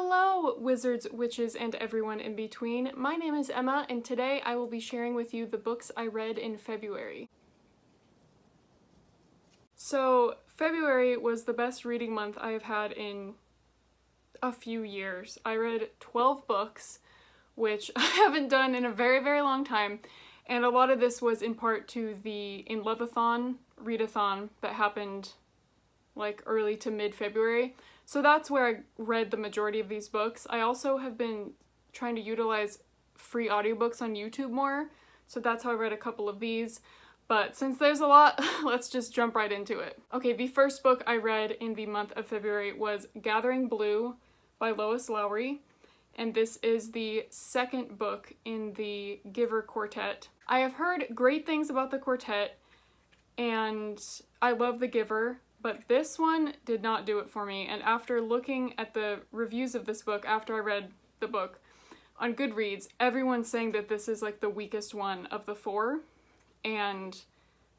Hello, wizards, witches, and everyone in between. My name is Emma, and today I will be sharing with you the books I read in February. So, February was the best reading month I have had in a few years. I read 12 books, which I haven't done in a very, very long time, and a lot of this was in part to the In Love-a-thon, readathon that happened like early to mid-February. So that's where I read the majority of these books. I also have been trying to utilize free audiobooks on YouTube more, so that's how I read a couple of these. But since there's a lot, let's just jump right into it. Okay, the first book I read in the month of February was Gathering Blue by Lois Lowry, and this is the second book in the Giver Quartet. I have heard great things about the quartet, and I love The Giver, but this one did not do it for me. And after looking at the reviews of this book after I read the book on Goodreads, everyone's saying that this is like the weakest one of the four. And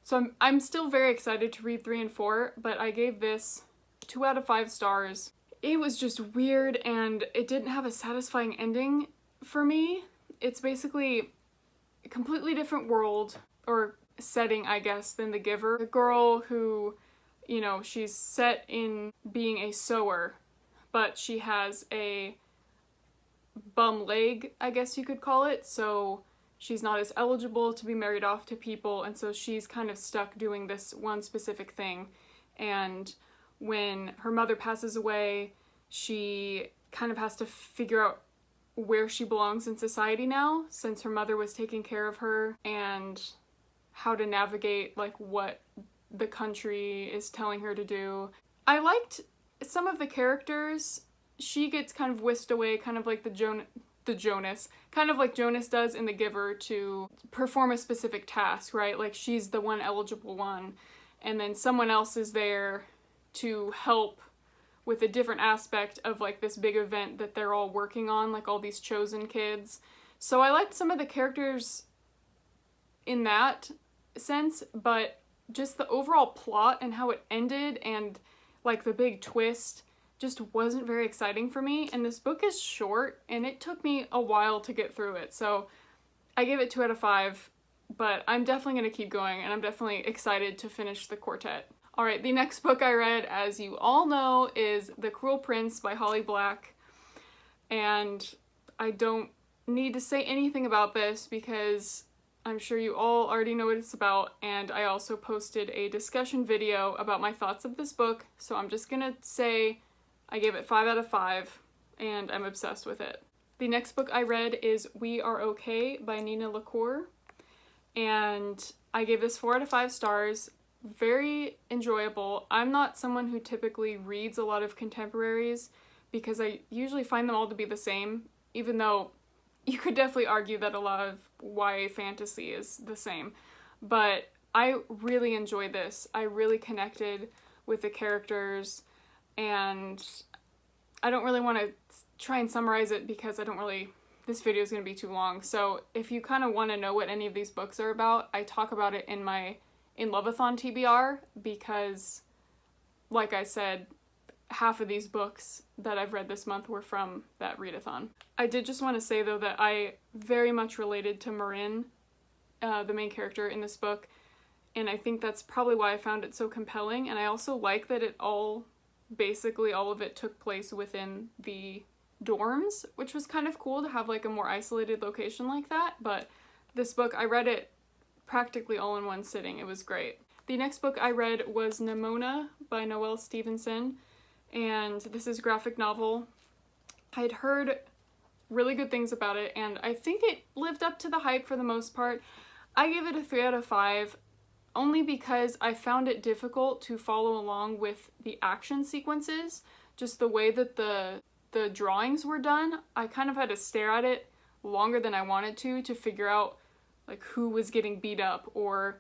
so I'm still very excited to read 3 and 4, but I gave this 2 out of 5 stars. It was just weird and it didn't have a satisfying ending for me. It's basically a completely different world or setting, I guess, than The Giver. The girl who, you know, she's set in being a sewer, but she has a bum leg, I guess you could call it, so she's not as eligible to be married off to people, and so she's kind of stuck doing this one specific thing. And when her mother passes away, she kind of has to figure out where she belongs in society now, since her mother was taking care of her, and how to navigate like what the country is telling her to do. I liked some of the characters. She gets kind of whisked away, kind of like Jonas, kind of like Jonas does in The Giver, to perform a specific task, right? Like she's the one eligible one, and then someone else is there to help with a different aspect of like this big event that they're all working on, like all these chosen kids. So I liked some of the characters in that sense, but just the overall plot and how it ended and like the big twist just wasn't very exciting for me. And this book is short and it took me a while to get through it, so I gave it 2 out of 5, but I'm definitely going to keep going and I'm definitely excited to finish the quartet. Alright, the next book I read, as you all know, is The Cruel Prince by Holly Black, and I don't need to say anything about this because I'm sure you all already know what it's about, and I also posted a discussion video about my thoughts of this book, so I'm just gonna say I gave it 5 out of 5, and I'm obsessed with it. The next book I read is We Are Okay by Nina LaCour, and I gave this 4 out of 5 stars. Very enjoyable. I'm not someone who typically reads a lot of contemporaries because I usually find them all to be the same, even though you could definitely argue that a lot of YA fantasy is the same. But I really enjoyed this. I really connected with the characters, and I don't really want to try and summarize it because this video is going to be too long. So if you kind of want to know what any of these books are about, I talk about it in my In Love-a-thon TBR, because like I said, half of these books that I've read this month were from that readathon. I did just want to say though that I very much related to Marin, the main character in this book, and I think that's probably why I found it so compelling. And I also like that basically all of it took place within the dorms, which was kind of cool to have like a more isolated location like that. But this book, I read it practically all in one sitting. It was great. The next book I read was Nimona by Noelle Stevenson, and this is a graphic novel. I'd heard really good things about it, and I think it lived up to the hype for the most part. I gave it a 3 out of 5, only because I found it difficult to follow along with the action sequences. Just the way that the drawings were done, I kind of had to stare at it longer than I wanted to figure out like who was getting beat up or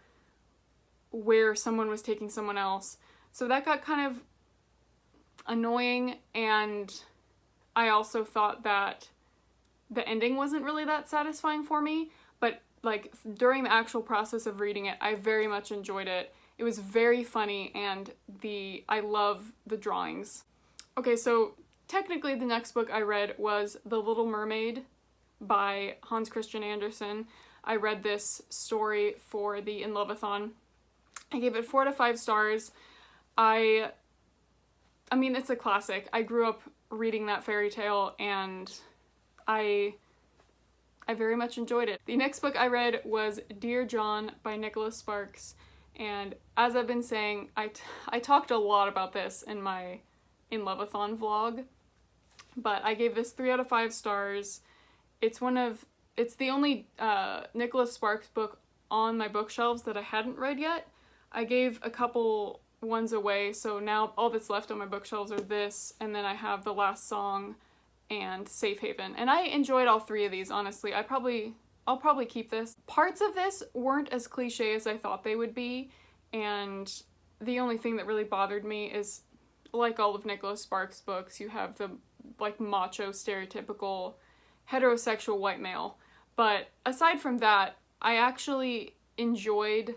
where someone was taking someone else. So that got kind of annoying, and I also thought that the ending wasn't really that satisfying for me, but like during the actual process of reading it, I very much enjoyed it. It was very funny, and I love the drawings. Okay, so technically the next book I read was The Little Mermaid by Hans Christian Andersen. I read this story for the In Love-a-thon. I gave it 4 out of 5 stars. I mean, it's a classic. I grew up reading that fairy tale, and I very much enjoyed it. The next book I read was Dear John by Nicholas Sparks, and as I've been saying, I talked a lot about this in my In Love-a-thon vlog, but I gave this 3 out of 5 stars. It's the only Nicholas Sparks book on my bookshelves that I hadn't read yet. I gave a couple ones away, so now all that's left on my bookshelves are this, and then I have The Last Song and Safe Haven. And I enjoyed all 3 of these, honestly. I'll probably keep this. Parts of this weren't as cliche as I thought they would be, and the only thing that really bothered me is, like all of Nicholas Sparks' books, you have the like macho, stereotypical, heterosexual white male. But aside from that, I actually enjoyed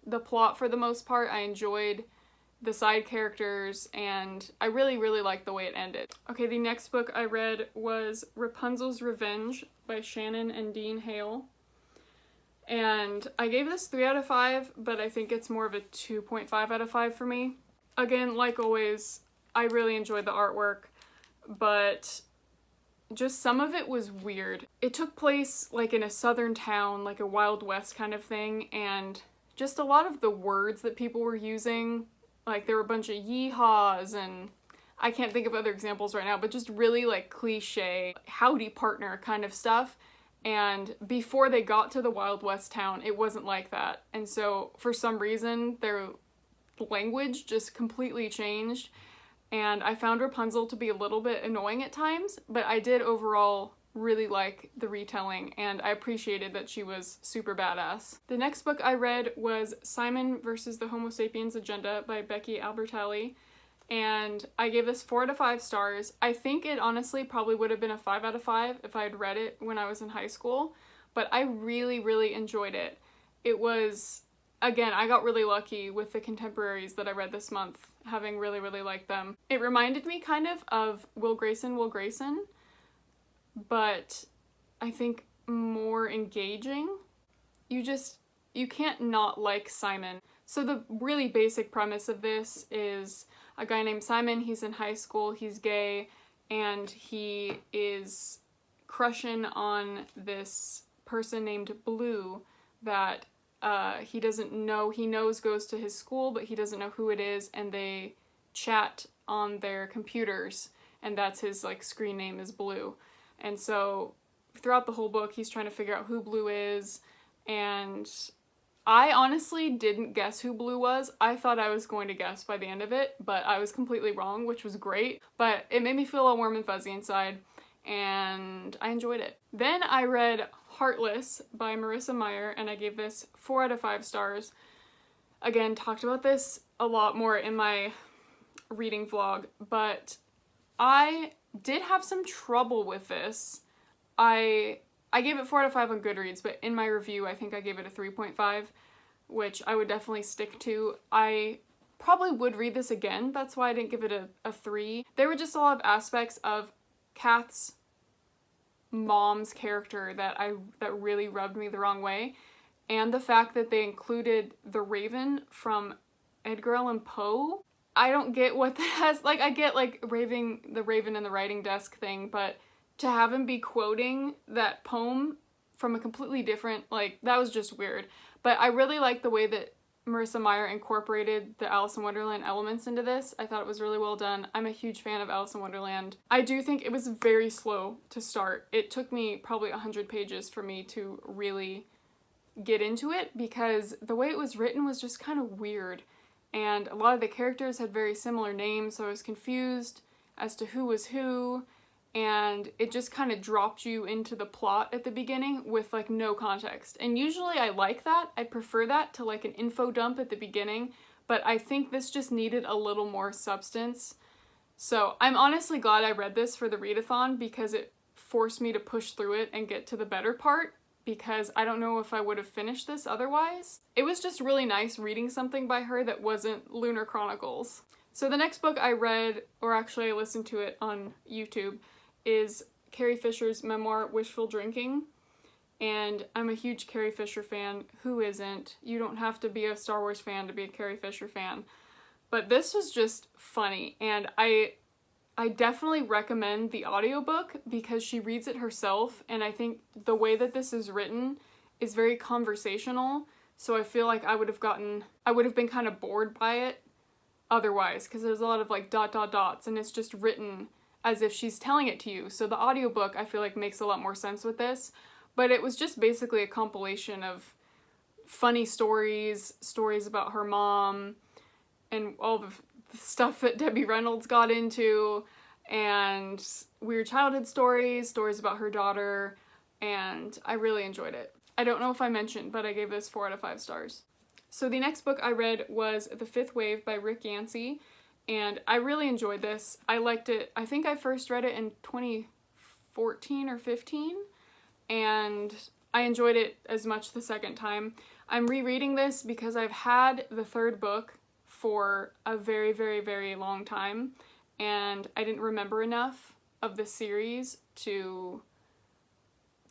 the plot for the most part. I enjoyed the side characters, and I really, really liked the way it ended. Okay, the next book I read was Rapunzel's Revenge by Shannon and Dean Hale. And I gave this 3 out of 5, but I think it's more of a 2.5 out of 5 for me. Again, like always, I really enjoyed the artwork, but just some of it was weird. It took place like in a southern town, like a Wild West kind of thing, and just a lot of the words that people were using, like there were a bunch of yeehaws, and I can't think of other examples right now, but just really like cliche, howdy partner kind of stuff. And before they got to the Wild West town, it wasn't like that. And so for some reason, their language just completely changed. And I found Rapunzel to be a little bit annoying at times, but I did overall really like the retelling, and I appreciated that she was super badass. The next book I read was Simon versus the Homosapiens Agenda by Becky Albertalli, and I gave this 4 out of 5 stars. I think it honestly probably would have been a 5 out of 5 if I had read it when I was in high school, but I really, really enjoyed it. It was, again, I got really lucky with the contemporaries that I read this month, having really, really liked them. It reminded me kind of Will Grayson, but I think more engaging. You can't not like Simon. So the really basic premise of this is a guy named Simon, he's in high school, he's gay, and he is crushing on this person named Blue that he doesn't know, he knows goes to his school, but he doesn't know who it is, and they chat on their computers, and that's his like screen name is Blue. And so throughout the whole book, he's trying to figure out who Blue is, and I honestly didn't guess who Blue was. I thought I was going to guess by the end of it, but I was completely wrong, which was great. But it made me feel all warm and fuzzy inside, and I enjoyed it. Then I read Heartless by Marissa Meyer, and I gave this 4 out of 5 stars. Again, talked about this a lot more in my reading vlog, but I did have some trouble with this. I gave it 4 out of 5 on Goodreads, but in my review I think I gave it a 3.5, which I would definitely stick to. I probably would read this again, that's why I didn't give it a 3. There were just a lot of aspects of Kath's mom's character that really rubbed me the wrong way, and the fact that they included the Raven from Edgar Allan Poe. I don't get what that has, like, I get, like, the Raven in the writing desk thing, but to have him be quoting that poem from a completely different, like, that was just weird. But I really like the way that Marissa Meyer incorporated the Alice in Wonderland elements into this. I thought it was really well done. I'm a huge fan of Alice in Wonderland. I do think it was very slow to start. It took me probably 100 pages for me to really get into it, because the way it was written was just kind of weird. And a lot of the characters had very similar names, so I was confused as to who was who, and it just kind of dropped you into the plot at the beginning with like no context. And usually I like that. I prefer that to like an info dump at the beginning, but I think this just needed a little more substance. So I'm honestly glad I read this for the readathon, because it forced me to push through it and get to the better part, because I don't know if I would have finished this otherwise. It was just really nice reading something by her that wasn't Lunar Chronicles. So the next book I read, or actually I listened to it on YouTube, is Carrie Fisher's memoir, Wishful Drinking. And I'm a huge Carrie Fisher fan. Who isn't? You don't have to be a Star Wars fan to be a Carrie Fisher fan. But this was just funny, and I definitely recommend the audiobook because she reads it herself, and I think the way that this is written is very conversational, so I feel like I would have been kind of bored by it otherwise, because there's a lot of like ... and it's just written as if she's telling it to you. So the audiobook I feel like makes a lot more sense with this, but it was just basically a compilation of funny stories about her mom, and all the stuff that Debbie Reynolds got into, and weird childhood stories about her daughter, and I really enjoyed it. I don't know if I mentioned, but I gave this 4 out of 5 stars. So the next book I read was The Fifth Wave by Rick Yancey, and I really enjoyed this. I liked it. I think I first read it in 2014 or 15, and I enjoyed it as much the second time. I'm rereading this because I've had the third book for a very, very, very long time, and I didn't remember enough of the series to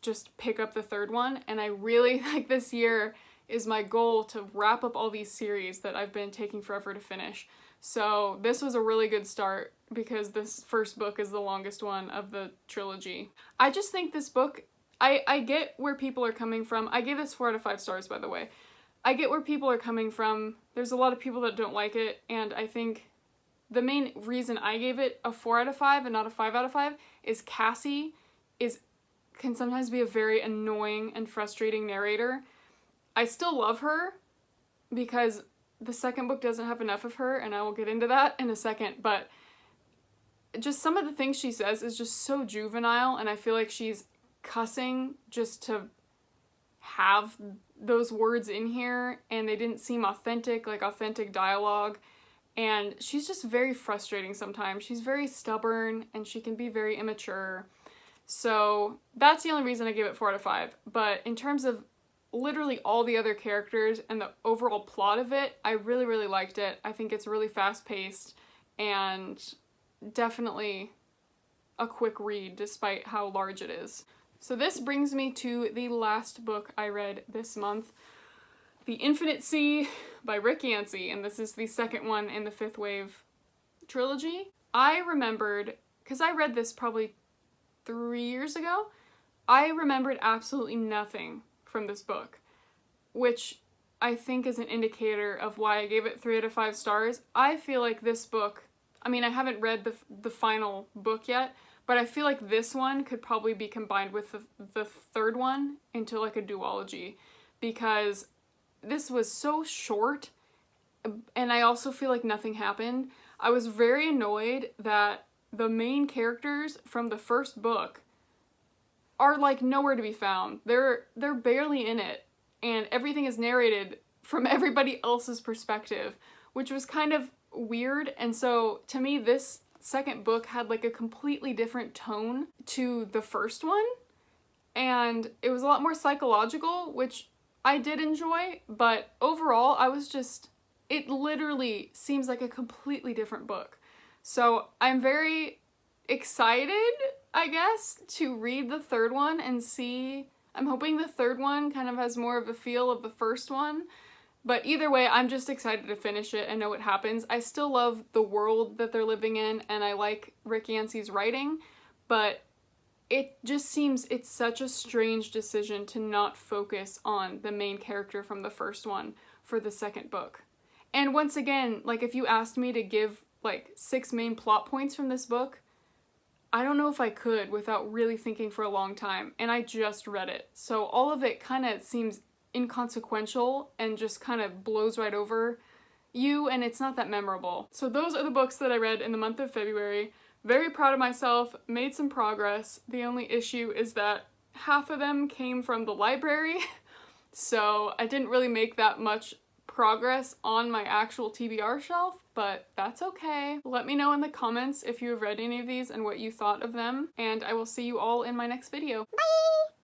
just pick up the third one, and I really, like, this year is my goal to wrap up all these series that I've been taking forever to finish. So this was a really good start because this first book is the longest one of the trilogy. I just think this book, I get where people are coming from. I gave this 4 out of 5 stars, by the way. I get where people are coming from. There's a lot of people that don't like it, and I think the main reason I gave it a 4 out of 5 and not a 5 out of 5 is Cassie can sometimes be a very annoying and frustrating narrator. I still love her because the second book doesn't have enough of her, and I will get into that in a second, but just some of the things she says is just so juvenile, and I feel like she's cussing just to have those words in here, and they didn't seem authentic, like authentic dialogue, and she's just very frustrating sometimes. She's very stubborn, and she can be very immature. So that's the only reason I gave it 4 out of 5. But in terms of literally all the other characters and the overall plot of it, I really, really liked it. I think it's really fast-paced and definitely a quick read despite how large it is. So this brings me to the last book I read this month, The Infinite Sea by Rick Yancey, and this is the second one in the Fifth Wave trilogy. I remembered, because I read this probably 3 years ago, I remembered absolutely nothing from this book, which I think is an indicator of why I gave it 3 out of 5 stars. I feel like this book, I mean, I haven't read the final book yet, but I feel like this one could probably be combined with the third one into like a duology, because this was so short, and I also feel like nothing happened. I was very annoyed that the main characters from the first book are like nowhere to be found. They're barely in it, and everything is narrated from everybody else's perspective, which was kind of weird. And so to me, this second book had like a completely different tone to the first one, and it was a lot more psychological, which I did enjoy, but overall I was just, it literally seems like a completely different book. So I'm very excited, I guess, to read the third one and see. I'm hoping the third one kind of has more of a feel of the first one. But either way, I'm just excited to finish it and know what happens. I still love the world that they're living in, and I like Rick Yancey's writing, but it just seems it's such a strange decision to not focus on the main character from the first one for the second book. And once again, like, if you asked me to give like 6 main plot points from this book, I don't know if I could without really thinking for a long time, and I just read it. So all of it kind of seems inconsequential and just kind of blows right over you, and it's not that memorable. So those are the books that I read in the month of February. Very proud of myself, made some progress. The only issue is that half of them came from the library, so I didn't really make that much progress on my actual TBR shelf, but that's okay. Let me know in the comments if you have read any of these and what you thought of them, and I will see you all in my next video. Bye!